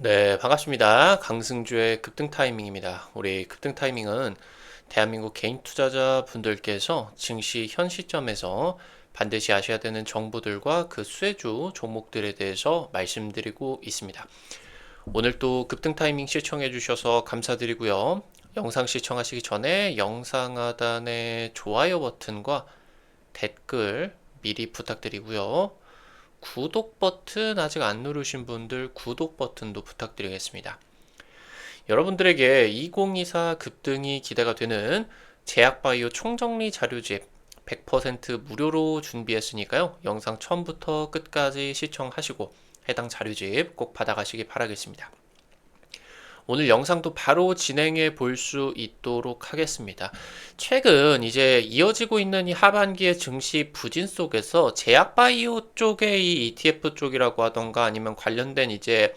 네, 반갑습니다. 강승주의 급등 타이밍입니다. 우리 급등 타이밍은 대한민국 개인 투자자 분들께서 증시 현 시점에서 반드시 아셔야 되는 정보들과 그 수혜주 종목들에 대해서 말씀드리고 있습니다. 오늘 또 급등 타이밍 시청해 주셔서 감사드리고요. 영상 시청하시기 전에 영상 하단의 좋아요 버튼과 댓글 미리 부탁드리고요. 구독 버튼 아직 안 누르신 분들 구독 버튼도 부탁드리겠습니다. 여러분들에게 2024 급등이 기대가 되는 제약바이오 총정리 자료집 100% 무료로 준비했으니까요. 영상 처음부터 끝까지 시청하시고 해당 자료집 꼭 받아가시기 바라겠습니다. 오늘 영상도 바로 진행해 볼 수 있도록 하겠습니다. 최근 이제 이어지고 있는 이 하반기의 증시 부진 속에서 제약바이오 쪽의 이 ETF 쪽이라고 하던가 아니면 관련된 이제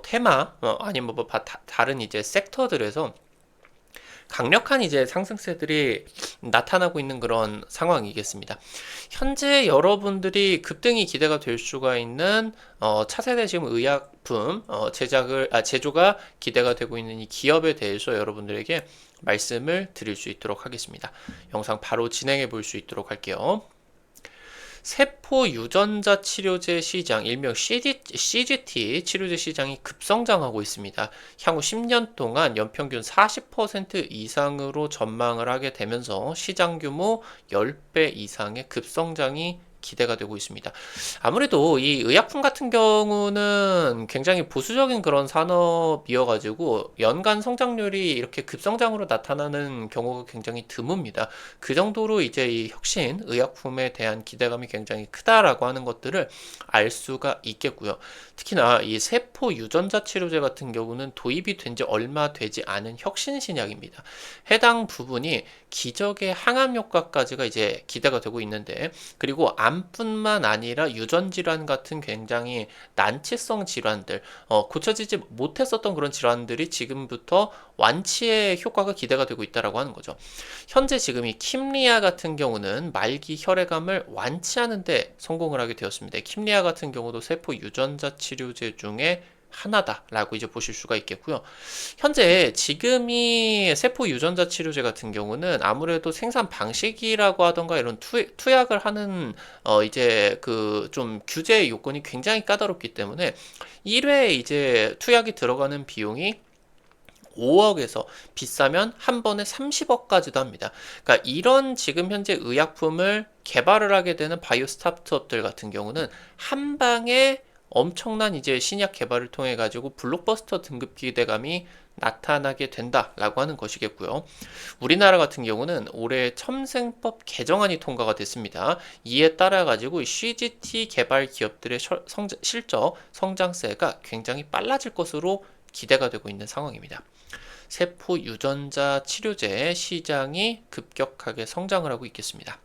테마 아니면 뭐 다른 이제 섹터들에서 강력한 이제 상승세들이 나타나고 있는 그런 상황이겠습니다. 현재 여러분들이 급등이 기대가 될 수가 있는 차세대 지금 의약품 제조가 기대가 되고 있는 이 기업에 대해서 여러분들에게 말씀을 드릴 수 있도록 하겠습니다. 영상 바로 진행해 볼 수 있도록 할게요. 세포 유전자 치료제 시장, 일명 CGT 치료제 시장이 급성장하고 있습니다. 향후 10년 동안 연평균 40% 이상으로 전망을 하게 되면서 시장 규모 10배 이상의 급성장이 기대가 되고 있습니다. 아무래도 이 의약품 같은 경우는 굉장히 보수적인 그런 산업이어가지고 연간 성장률이 이렇게 급성장으로 나타나는 경우가 굉장히 드뭅니다. 그 정도로 이제 이 혁신 의약품에 대한 기대감이 굉장히 크다라고 하는 것들을 알 수가 있겠고요. 특히나 이 세포 유전자 치료제 같은 경우는 도입이 된 지 얼마 되지 않은 혁신 신약입니다. 해당 부분이 기적의 항암 효과까지가 이제 기대가 되고 있는데, 그리고 암뿐만 아니라 유전질환 같은 굉장히 난치성 질환들, 고쳐지지 못했었던 그런 질환들이 지금부터 완치의 효과가 기대가 되고 있다라고 하는 거죠. 현재 지금 이 킴리아 같은 경우는 말기 혈액암을 완치하는데 성공을 하게 되었습니다. 킴리아 같은 경우도 세포 유전자 치료제 중에 하나다라고 이제 보실 수가 있겠고요. 현재 지금이 세포 유전자 치료제 같은 경우는 아무래도 생산 방식이라고 하던가 이런 투약을 하는 이제 그 좀 규제 요건이 굉장히 까다롭기 때문에 1회 이제 투약이 들어가는 비용이 5억에서 비싸면 한 번에 30억까지도 합니다. 그러니까 이런 지금 현재 의약품을 개발을 하게 되는 바이오 스타트업들 같은 경우는 한 방에 엄청난 이제 신약 개발을 통해 가지고 블록버스터 등급 기대감이 나타나게 된다라고 하는 것이겠고요. 우리나라 같은 경우는 올해 첨생법 개정안이 통과가 됐습니다. 이에 따라 가지고 CGT 개발 기업들의 실적 성장세가 굉장히 빨라질 것으로 기대가 되고 있는 상황입니다. 세포 유전자 치료제 시장이 급격하게 성장을 하고 있겠습니다.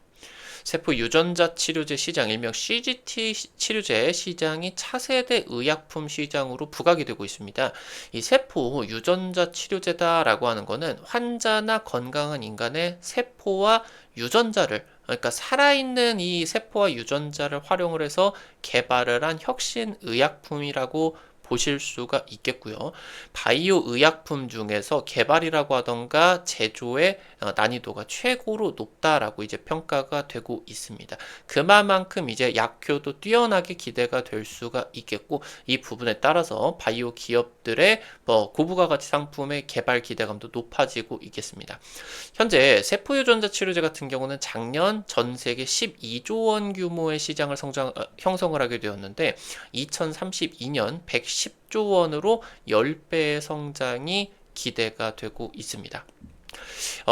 세포 유전자 치료제 시장, 일명 CGT 치료제 시장이 차세대 의약품 시장으로 부각이 되고 있습니다. 이 세포 유전자 치료제다라고 하는 것은 환자나 건강한 인간의 세포와 유전자를, 그러니까 살아있는 이 세포와 유전자를 활용을 해서 개발을 한 혁신 의약품이라고 보실 수가 있겠고요. 바이오 의약품 중에서 개발이라고 하던가 제조의 난이도가 최고로 높다라고 이제 평가가 되고 있습니다. 그만큼 이제 약효도 뛰어나게 기대가 될 수가 있겠고, 이 부분에 따라서 바이오 기업들의 고부가 가치 상품의 개발 기대감도 높아지고 있겠습니다. 현재 세포 유전자 치료제 같은 경우는 작년 전 세계 12조 원 규모의 시장을 형성을 하게 되었는데 2032년 110조 원으로 10배의 성장이 기대가 되고 있습니다.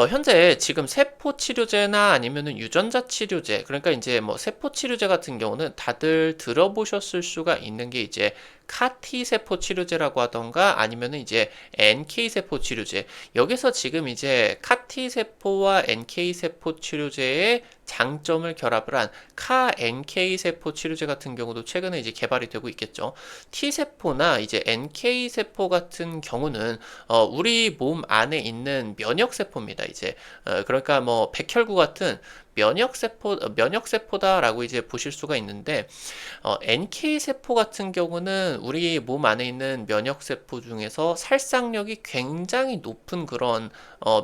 현재 지금 세포 치료제나 아니면은 유전자 치료제, 그러니까 이제 뭐 세포 치료제 같은 경우는 다들 들어보셨을 수가 있는 게 이제 카티 세포 치료제라고 하던가 아니면은 이제 NK 세포 치료제. 여기서 지금 이제 카티 세포와 NK 세포 치료제의 장점을 결합을 한 카 NK 세포 치료제 같은 경우도 최근에 이제 개발이 되고 있겠죠. T 세포나 이제 NK 세포 같은 경우는 우리 몸 안에 있는 면역 세포입니다. 이제 그러니까 뭐 백혈구 같은 면역세포다라고 이제 보실 수가 있는데, NK세포 같은 경우는 우리 몸 안에 있는 면역세포 중에서 살상력이 굉장히 높은 그런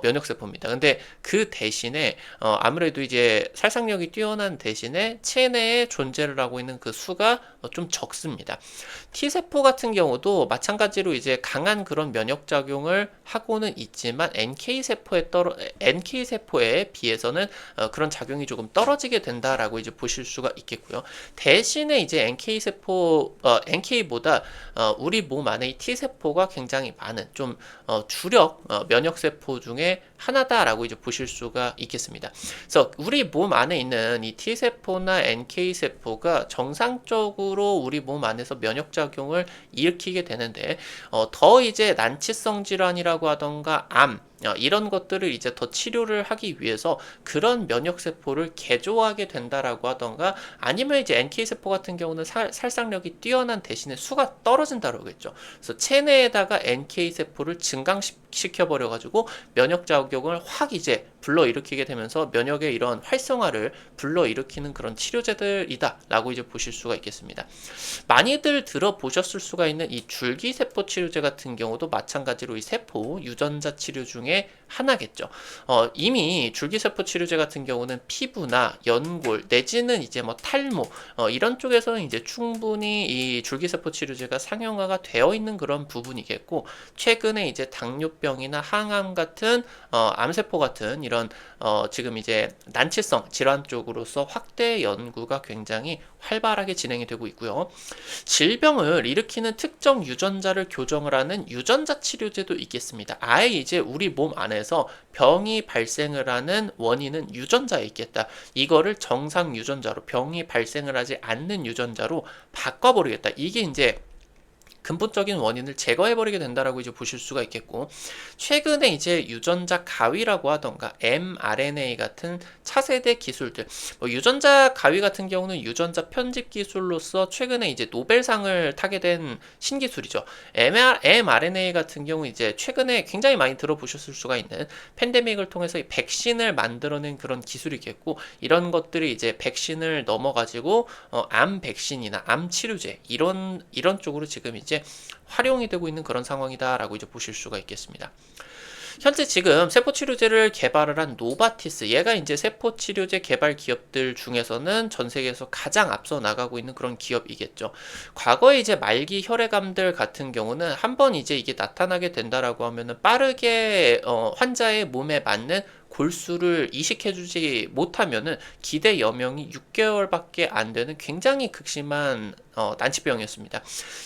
면역세포입니다. 근데 그 대신에 아무래도 이제 살상력이 뛰어난 대신에 체내에 존재를 하고 있는 그 수가 좀 적습니다. T세포 같은 경우도 마찬가지로 이제 강한 그런 면역작용을 하고는 있지만 NK세포에 비해서는 그런 작용이 조금 떨어지게 된다라고 이제 보실 수가 있겠고요. 대신에 이제 NK보다 우리 몸 안에 이 T세포가 굉장히 많은 좀 주력 면역세포 중에 하나다라고 이제 보실 수가 있겠습니다. 그래서 우리 몸 안에 있는 이 T세포나 NK세포가 정상적으로 우리 몸 안에서 면역작용을 일으키게 되는데, 더 이제 난치성 질환이라고 하던가 암, 이런 것들을 이제 더 치료를 하기 위해서 그런 면역세포를 개조하게 된다라고 하던가, 아니면 이제 NK세포 같은 경우는 살상력이 뛰어난 대신에 수가 떨어진다라고 했죠. 그래서 체내에다가 NK세포를 증강시켜버려가지고 면역작용을 확 이제 불러일으키게 되면서 면역의 이런 활성화를 불러일으키는 그런 치료제들이다 라고 이제 보실 수가 있겠습니다. 많이들 들어보셨을 수가 있는 이 줄기세포 치료제 같은 경우도 마찬가지로 이 세포 유전자 치료 중에 하나겠죠. 이미 줄기세포 치료제 같은 경우는 피부나 연골 내지는 이제 뭐 탈모 이런 쪽에서는 이제 충분히 이 줄기세포 치료제가 상용화가 되어 있는 그런 부분이겠고, 최근에 이제 당뇨병이나 항암 같은 암세포 같은 이런 지금 이제 난치성 질환 쪽으로서 확대 연구가 굉장히 활발하게 진행이 되고 있고요. 질병을 일으키는 특정 유전자를 교정을 하는 유전자 치료제도 있겠습니다. 아예 이제 우리 몸 안에서 병이 발생을 하는 원인은 유전자에 있겠다. 이거를 정상 유전자로, 병이 발생을 하지 않는 유전자로 바꿔버리겠다. 이게 이제 근본적인 원인을 제거해버리게 된다라고 이제 보실 수가 있겠고, 최근에 이제 유전자 가위라고 하던가 mRNA 같은 차세대 기술들, 유전자 가위 같은 경우는 유전자 편집 기술로서 최근에 이제 노벨상을 타게 된 신기술이죠. mRNA 같은 경우 이제 최근에 굉장히 많이 들어보셨을 수가 있는 팬데믹을 통해서 이 백신을 만들어낸 그런 기술이겠고, 이런 것들이 이제 백신을 넘어가지고 암 백신이나 암 치료제 이런 쪽으로 지금 이제 활용이 되고 있는 그런 상황이다라고 이제 보실 수가 있겠습니다. 현재 지금 세포치료제를 개발을 한 노바티스, 얘가 이제 세포치료제 개발 기업들 중에서는 전 세계에서 가장 앞서 나가고 있는 그런 기업이겠죠. 과거에 이제 말기 혈액암들 같은 경우는 한번 이제 이게 나타나게 된다라고 하면은 빠르게 환자의 몸에 맞는 골수를 이식해주지 못하면은 기대 여명이 6개월밖에 안 되는 굉장히 극심한 난치병이었습니다.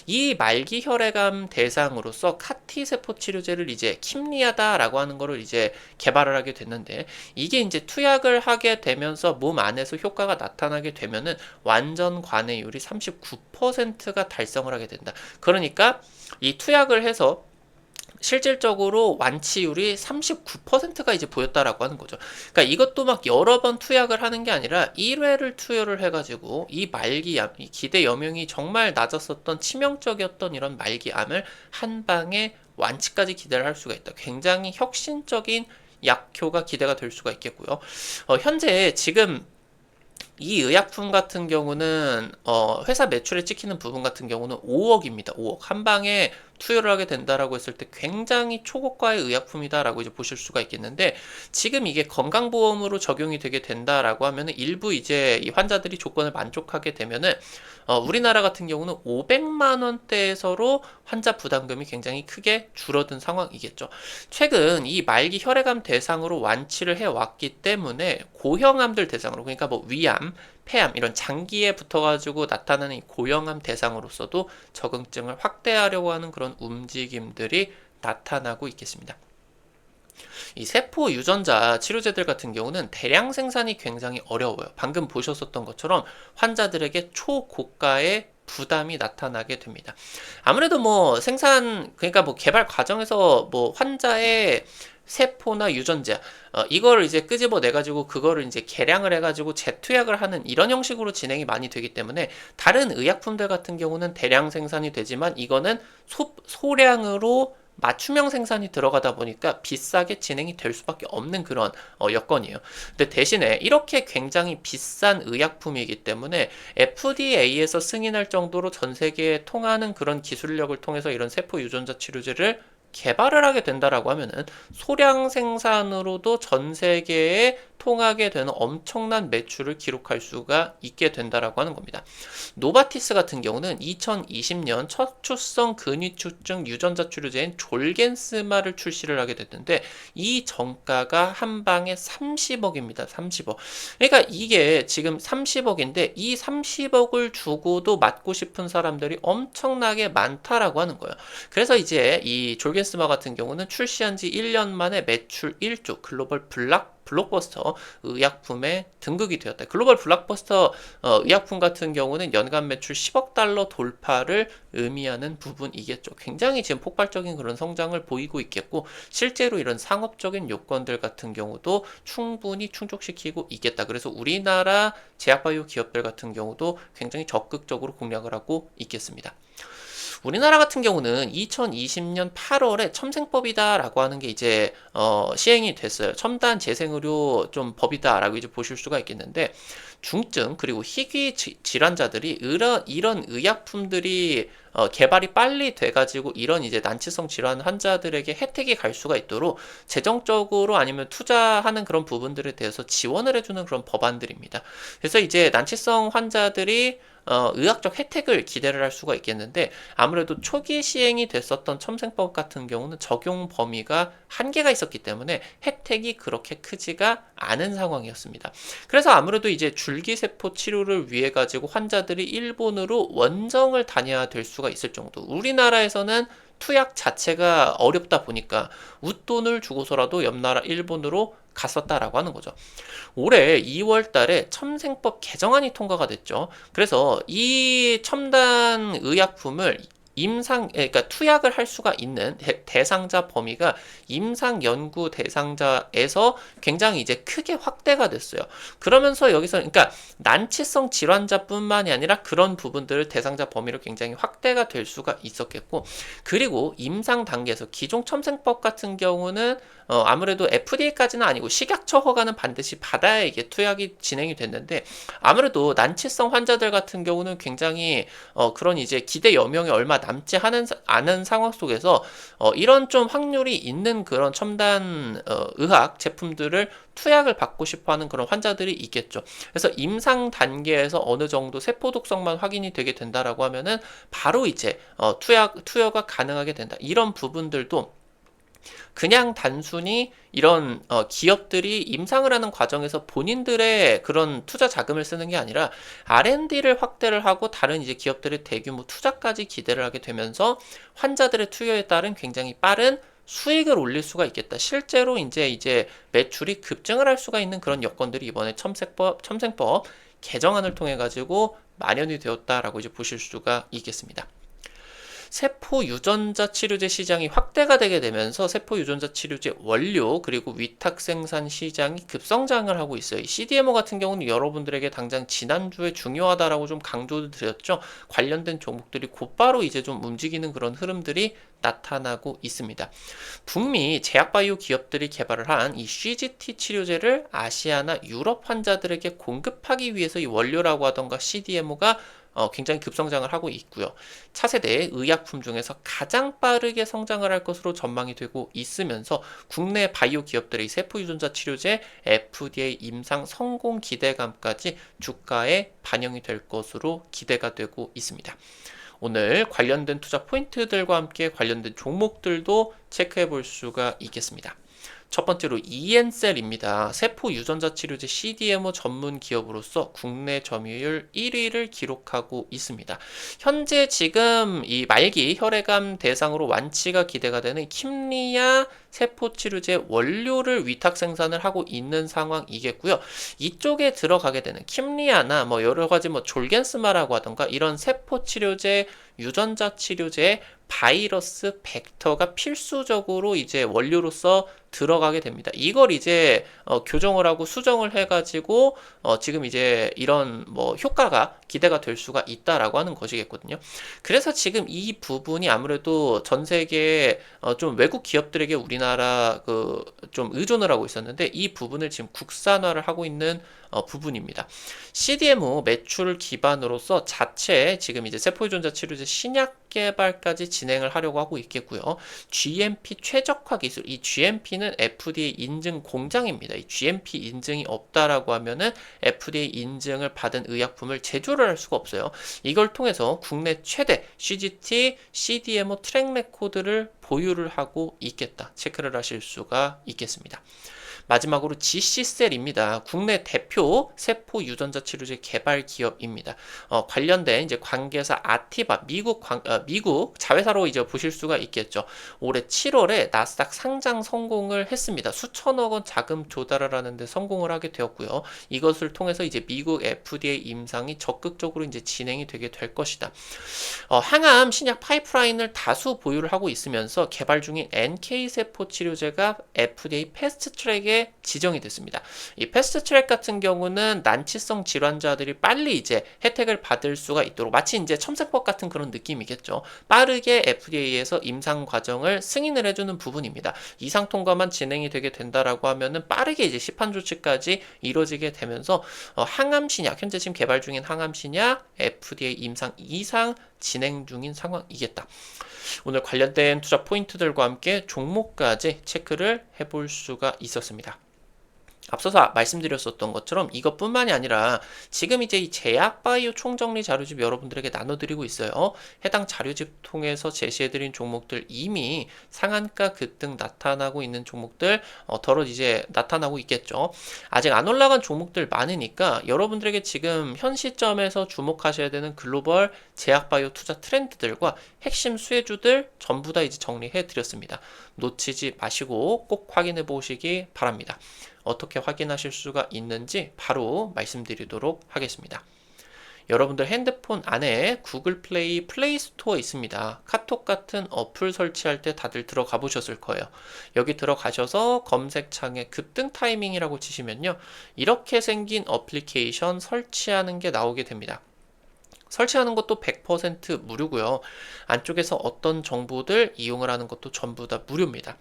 이 말기 혈액암 대상으로서 카티 세포 치료제를 이제 킴리아다라고 하는 거를 이제 개발을 하게 됐는데, 이게 이제 투약을 하게 되면서 몸 안에서 효과가 나타나게 되면은 완전 관해율이 39%가 달성을 하게 된다. 그러니까 이 투약을 해서 실질적으로 완치율이 39%가 이제 보였다라고 하는 거죠. 그러니까 이것도 막 여러 번 투약을 하는 게 아니라 1회를 투여를 해가지고 이 말기암, 이 기대 여명이 정말 낮았었던 치명적이었던 이런 말기암을 한 방에 완치까지 기대를 할 수가 있다. 굉장히 혁신적인 약효가 기대가 될 수가 있겠고요. 현재 지금 이 의약품 같은 경우는 회사 매출에 찍히는 부분 같은 경우는 5억입니다. 5억. 한 방에 투여를 하게 된다라고 했을 때 굉장히 초고가의 의약품이다라고 이제 보실 수가 있겠는데, 지금 이게 건강보험으로 적용이 되게 된다라고 하면은 일부 이제 이 환자들이 조건을 만족하게 되면은 우리나라 같은 경우는 500만 원대에서로 환자 부담금이 굉장히 크게 줄어든 상황이겠죠. 최근 이 말기 혈액암 대상으로 완치를 해왔기 때문에 고형암들 대상으로, 그러니까 뭐 위암, 폐암 이런 장기에 붙어가지고 나타나는 이 고형암 대상으로서도 적응증을 확대하려고 하는 그런 움직임들이 나타나고 있겠습니다. 이 세포 유전자 치료제들 같은 경우는 대량 생산이 굉장히 어려워요. 방금 보셨었던 것처럼 환자들에게 초고가의 부담이 나타나게 됩니다. 아무래도 뭐 그러니까 뭐 개발 과정에서 뭐 환자의 세포나 유전자 이거를 이제 끄집어 내 가지고 그거를 이제 개량을 해 가지고 재투약을 하는 이런 형식으로 진행이 많이 되기 때문에, 다른 의약품들 같은 경우는 대량 생산이 되지만 이거는 소량으로 맞춤형 생산이 들어가다 보니까 비싸게 진행이 될 수밖에 없는 그런 여건이에요. 근데 대신에 이렇게 굉장히 비싼 의약품이기 때문에 FDA에서 승인할 정도로 전 세계에 통하는 그런 기술력을 통해서 이런 세포 유전자 치료제를 개발을 하게 된다라고 하면은 소량 생산으로도 전 세계에 통하게 되는 엄청난 매출을 기록할 수가 있게 된다라고 하는 겁니다. 노바티스 같은 경우는 2020년 척추성 근위축증 유전자 치료제인 졸겐스마를 출시를 하게 됐는데 이 정가가 한 방에 30억입니다. 30억. 그러니까 이게 지금 30억인데 이 30억을 주고도 맞고 싶은 사람들이 엄청나게 많다라고 하는 거예요. 그래서 이제 이 졸겐스마 같은 경우는 출시한 지 1년 만에 매출 1조 글로벌 블록버스터 의약품에 등극이 되었다. 글로벌 블록버스터 의약품 같은 경우는 연간 매출 10억 달러 돌파를 의미하는 부분이겠죠. 굉장히 지금 폭발적인 그런 성장을 보이고 있겠고 실제로 이런 상업적인 요건들 같은 경우도 충분히 충족시키고 있겠다. 그래서 우리나라 제약바이오 기업들 같은 경우도 굉장히 적극적으로 공략을 하고 있겠습니다. 우리나라 같은 경우는 2020년 8월에 첨생법이다라고 하는 게 이제 시행이 됐어요. 첨단 재생의료 좀 법이다라고 이제 보실 수가 있겠는데 중증 그리고 희귀 질환자들이 이런 의약품들이 개발이 빨리 돼가지고 이런 이제 난치성 질환 환자들에게 혜택이 갈 수가 있도록 재정적으로 아니면 투자하는 그런 부분들에 대해서 지원을 해주는 그런 법안들입니다. 그래서 이제 난치성 환자들이 의학적 혜택을 기대를 할 수가 있겠는데 아무래도 초기 시행이 됐었던 첨생법 같은 경우는 적용 범위가 한계가 있었기 때문에 혜택이 그렇게 크지가 않은 상황이었습니다. 그래서 아무래도 이제 줄기세포 치료를 위해 가지고 환자들이 일본으로 원정을 다녀야 될 수가 있을 정도. 우리나라에서는 투약 자체가 어렵다 보니까 웃돈을 주고서라도 옆나라 일본으로 갔었다라고 하는 거죠. 올해 2월 달에 첨생법 개정안이 통과가 됐죠. 그래서 이 첨단 의약품을 그러니까 투약을 할 수가 있는 대상자 범위가 임상 연구 대상자에서 굉장히 이제 크게 확대가 됐어요. 그러면서 여기서 그러니까 난치성 질환자뿐만이 아니라 그런 부분들을 대상자 범위로 굉장히 확대가 될 수가 있었겠고, 그리고 임상 단계에서 기존 첨생법 같은 경우는 아무래도 FDA까지는 아니고 식약처 허가는 반드시 받아야 이게 투약이 진행이 됐는데 아무래도 난치성 환자들 같은 경우는 굉장히 그런 이제 기대 여명이 얼마 남지 않은 상황 속에서 이런 좀 확률이 있는 그런 첨단 의학 제품들을 투약을 받고 싶어하는 그런 환자들이 있겠죠. 그래서 임상 단계에서 어느 정도 세포 독성만 확인이 되게 된다라고 하면은 바로 이제 투여가 가능하게 된다. 이런 부분들도 그냥 단순히 이런 기업들이 임상을 하는 과정에서 본인들의 그런 투자 자금을 쓰는 게 아니라 R&D를 확대를 하고 다른 이제 기업들의 대규모 투자까지 기대를 하게 되면서 환자들의 투여에 따른 굉장히 빠른 수익을 올릴 수가 있겠다. 실제로 이제 매출이 급증을 할 수가 있는 그런 여건들이 이번에 첨생법 개정안을 통해 가지고 마련이 되었다라고 이제 보실 수가 있겠습니다. 세포 유전자 치료제 시장이 확대가 되게 되면서 세포 유전자 치료제 원료 그리고 위탁 생산 시장이 급성장을 하고 있어요. CDMO 같은 경우는 여러분들에게 당장 지난주에 중요하다라고 좀 강조를 드렸죠. 관련된 종목들이 곧바로 이제 좀 움직이는 그런 흐름들이 나타나고 있습니다. 북미 제약바이오 기업들이 개발을 한 이 CGT 치료제를 아시아나 유럽 환자들에게 공급하기 위해서 이 원료라고 하던가 CDMO가 굉장히 급성장을 하고 있고요. 차세대 의약품 중에서 가장 빠르게 성장을 할 것으로 전망이 되고 있으면서 국내 바이오 기업들의 세포 유전자 치료제 FDA 임상 성공 기대감까지 주가에 반영이 될 것으로 기대가 되고 있습니다. 오늘 관련된 투자 포인트들과 함께 관련된 종목들도 체크해 볼 수가 있겠습니다. 첫 번째로 이엔셀입니다. 세포 유전자 치료제 CDMO 전문 기업으로서 국내 점유율 1위를 기록하고 있습니다. 현재 지금 이 말기 혈액암 대상으로 완치가 기대가 되는 킴리아 세포 치료제 원료를 위탁 생산을 하고 있는 상황이겠고요. 이쪽에 들어가게 되는 킴리아나 뭐 여러 가지 뭐 졸겐스마라고 하던가 이런 세포 치료제 유전자 치료제의 바이러스 벡터가 필수적으로 이제 원료로서 들어가게 됩니다. 이걸 이제 교정을 하고 수정을 해가지고 지금 이제 이런 뭐 효과가 기대가 될 수가 있다라고 하는 것이겠거든요. 그래서 지금 이 부분이 아무래도 전 세계 좀 외국 기업들에게 우리나라 그 좀 의존을 하고 있었는데 이 부분을 지금 국산화를 하고 있는 부분입니다. CDMO 매출 기반으로서 자체 지금 이제 세포유전자 치료제 신약 개발까지 진행을 하려고 하고 있겠고요. GMP 최적화 기술, 이 GMP는 FDA 인증 공장입니다. 이 GMP 인증이 없다라고 하면은 FDA 인증을 받은 의약품을 제조를 할 수가 없어요. 이걸 통해서 국내 최대 CGT, CDMO 트랙 레코드를 보유를 하고 있겠다. 체크를 하실 수가 있겠습니다. 마지막으로 GC셀입니다. 국내 대표 세포 유전자 치료제 개발 기업입니다. 관련된 이제 관계사 아티바 미국 자회사로 이제 보실 수가 있겠죠. 올해 7월에 나스닥 상장 성공을 했습니다. 수천억 원 자금 조달을 하는데 성공을 하게 되었고요. 이것을 통해서 이제 미국 FDA 임상이 적극적으로 이제 진행이 되게 될 것이다. 항암 신약 파이프라인을 다수 보유를 하고 있으면서 개발 중인 NK 세포 치료제가 FDA 패스트 트랙에 지정이 됐습니다. 이 패스트 트랙 같은 경우는 난치성 질환자들이 빨리 이제 혜택을 받을 수가 있도록 마치 이제 첨세법 같은 그런 느낌이겠죠. 빠르게 FDA에서 임상 과정을 승인을 해주는 부분입니다. 이상 통과만 진행이 되게 된다라고 하면은 빠르게 이제 시판 조치까지 이루어지게 되면서 항암 신약 현재 지금 개발 중인 항암 신약 FDA 임상 이상 진행 중인 상황이겠다. 오늘 관련된 투자 포인트들과 함께 종목까지 체크를 해볼 수가 있었습니다. 앞서서 말씀드렸었던 것처럼 이것뿐만이 아니라 지금 이제 이 제약바이오 총정리 자료집 여러분들에게 나눠드리고 있어요. 해당 자료집 통해서 제시해드린 종목들 이미 상한가 급등 나타나고 있는 종목들 더러 이제 나타나고 있겠죠. 아직 안 올라간 종목들 많으니까 여러분들에게 지금 현 시점에서 주목하셔야 되는 글로벌 제약바이오 투자 트렌드들과 핵심 수혜주들 전부 다 이제 정리해 드렸습니다. 놓치지 마시고 꼭 확인해 보시기 바랍니다. 어떻게 확인하실 수가 있는지 바로 말씀드리도록 하겠습니다. 여러분들 핸드폰 안에 구글 플레이, 플레이 스토어 있습니다. 카톡 같은 어플 설치할 때 다들 들어가 보셨을 거예요. 여기 들어가셔서 검색창에 급등 타이밍이라고 치시면요. 이렇게 생긴 어플리케이션 설치하는 게 나오게 됩니다. 설치하는 것도 100% 무료고요. 안쪽에서 어떤 정보들 이용을 하는 것도 전부 다 무료입니다.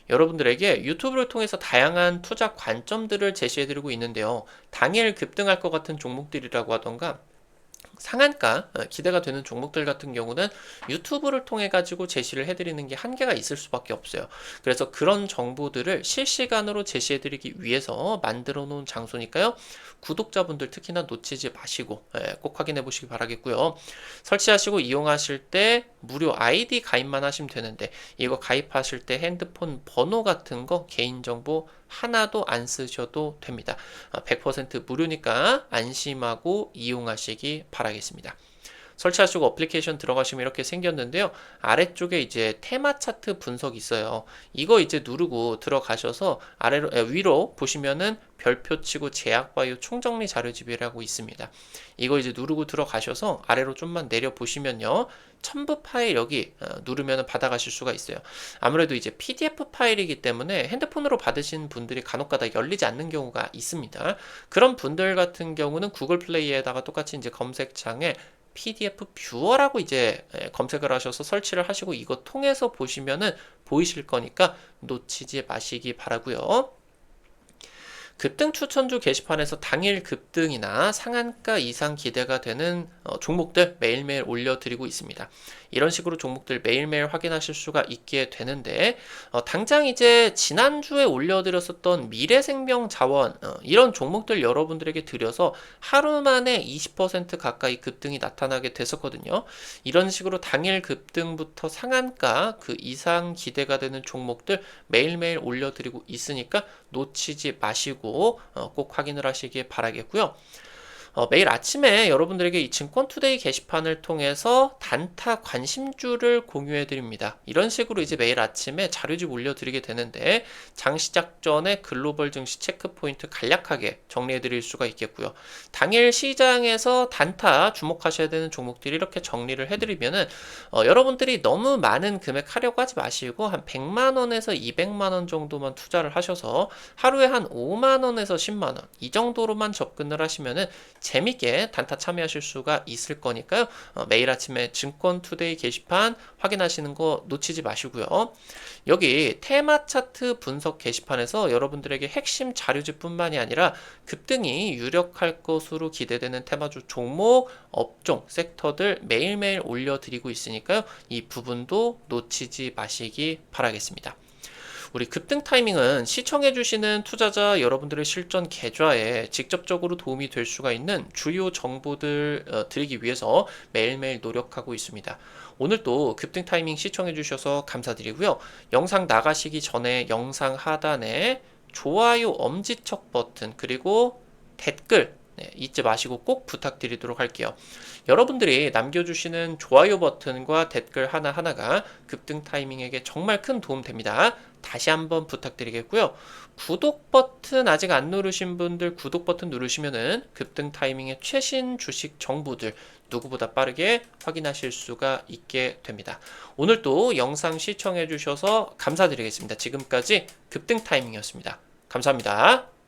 여러분들에게 유튜브를 통해서 다양한 투자 관점들을 제시해드리고 있는데요. 당일 급등할 것 같은 종목들이라고 하던가 상한가 기대가 되는 종목들 같은 경우는 유튜브를 통해 가지고 제시를 해드리는 게 한계가 있을 수밖에 없어요. 그래서 그런 정보들을 실시간으로 제시해드리기 위해서 만들어 놓은 장소니까요. 구독자분들 특히나 놓치지 마시고 꼭 확인해 보시기 바라겠고요. 설치하시고 이용하실 때 무료 아이디 가입만 하시면 되는데 이거 가입하실 때 핸드폰 번호 같은 거 개인정보 하나도 안 쓰셔도 됩니다. 100% 무료니까 안심하고 이용하시기 바라겠습니다. 설치하시고 어플리케이션 들어가시면 이렇게 생겼는데요. 아래쪽에 이제 테마 차트 분석이 있어요. 이거 이제 누르고 들어가셔서 위로 보시면은 별표 치고 제약바이오 총정리 자료집이라고 있습니다. 이거 이제 누르고 들어가셔서 아래로 좀만 내려 보시면요. 첨부 파일 여기 누르면 받아가실 수가 있어요. 아무래도 이제 PDF 파일이기 때문에 핸드폰으로 받으신 분들이 간혹가다 열리지 않는 경우가 있습니다. 그런 분들 같은 경우는 구글 플레이에다가 똑같이 이제 검색창에 PDF 뷰어라고 이제 검색을 하셔서 설치를 하시고 이거 통해서 보시면은 보이실 거니까 놓치지 마시기 바라고요. 급등 추천주 게시판에서 당일 급등이나 상한가 이상 기대가 되는 종목들 매일매일 올려드리고 있습니다. 이런 식으로 종목들 매일매일 확인하실 수가 있게 되는데 당장 이제 지난주에 올려드렸었던 미래생명자원 이런 종목들 여러분들에게 드려서 하루 만에 20% 가까이 급등이 나타나게 됐었거든요. 이런 식으로 당일 급등부터 상한가 그 이상 기대가 되는 종목들 매일매일 올려드리고 있으니까 놓치지 마시고 꼭 확인을 하시길 바라겠고요. 매일 아침에 여러분들에게 이 증권투데이 게시판을 통해서 단타 관심주를 공유해 드립니다. 이런 식으로 이제 매일 아침에 자료집 올려드리게 되는데 장 시작 전에 글로벌 증시 체크포인트 간략하게 정리해 드릴 수가 있겠고요. 당일 시장에서 단타 주목하셔야 되는 종목들이 이렇게 정리를 해드리면은 여러분들이 너무 많은 금액 하려고 하지 마시고 한 100만원에서 200만원 정도만 투자를 하셔서 하루에 한 5만원에서 10만원 이 정도로만 접근을 하시면은 재밌게 단타 참여하실 수가 있을 거니까요. 매일 아침에 증권투데이 게시판 확인하시는 거 놓치지 마시고요. 여기 테마 차트 분석 게시판에서 여러분들에게 핵심 자료집뿐만이 아니라 급등이 유력할 것으로 기대되는 테마주 종목, 업종, 섹터들 매일매일 올려드리고 있으니까요. 이 부분도 놓치지 마시기 바라겠습니다. 우리 급등 타이밍은 시청해주시는 투자자 여러분들의 실전 계좌에 직접적으로 도움이 될 수가 있는 주요 정보들 드리기 위해서 매일매일 노력하고 있습니다. 오늘도 급등 타이밍 시청해주셔서 감사드리고요. 영상 나가시기 전에 영상 하단에 좋아요 엄지척 버튼 그리고 댓글 잊지 마시고 꼭 부탁드리도록 할게요. 여러분들이 남겨주시는 좋아요 버튼과 댓글 하나하나가 급등 타이밍에게 정말 큰 도움 됩니다. 다시 한번 부탁드리겠고요. 구독 버튼 아직 안 누르신 분들 구독 버튼 누르시면은 급등 타이밍의 최신 주식 정보들 누구보다 빠르게 확인하실 수가 있게 됩니다. 오늘도 영상 시청해 주셔서 감사드리겠습니다. 지금까지 급등 타이밍이었습니다. 감사합니다.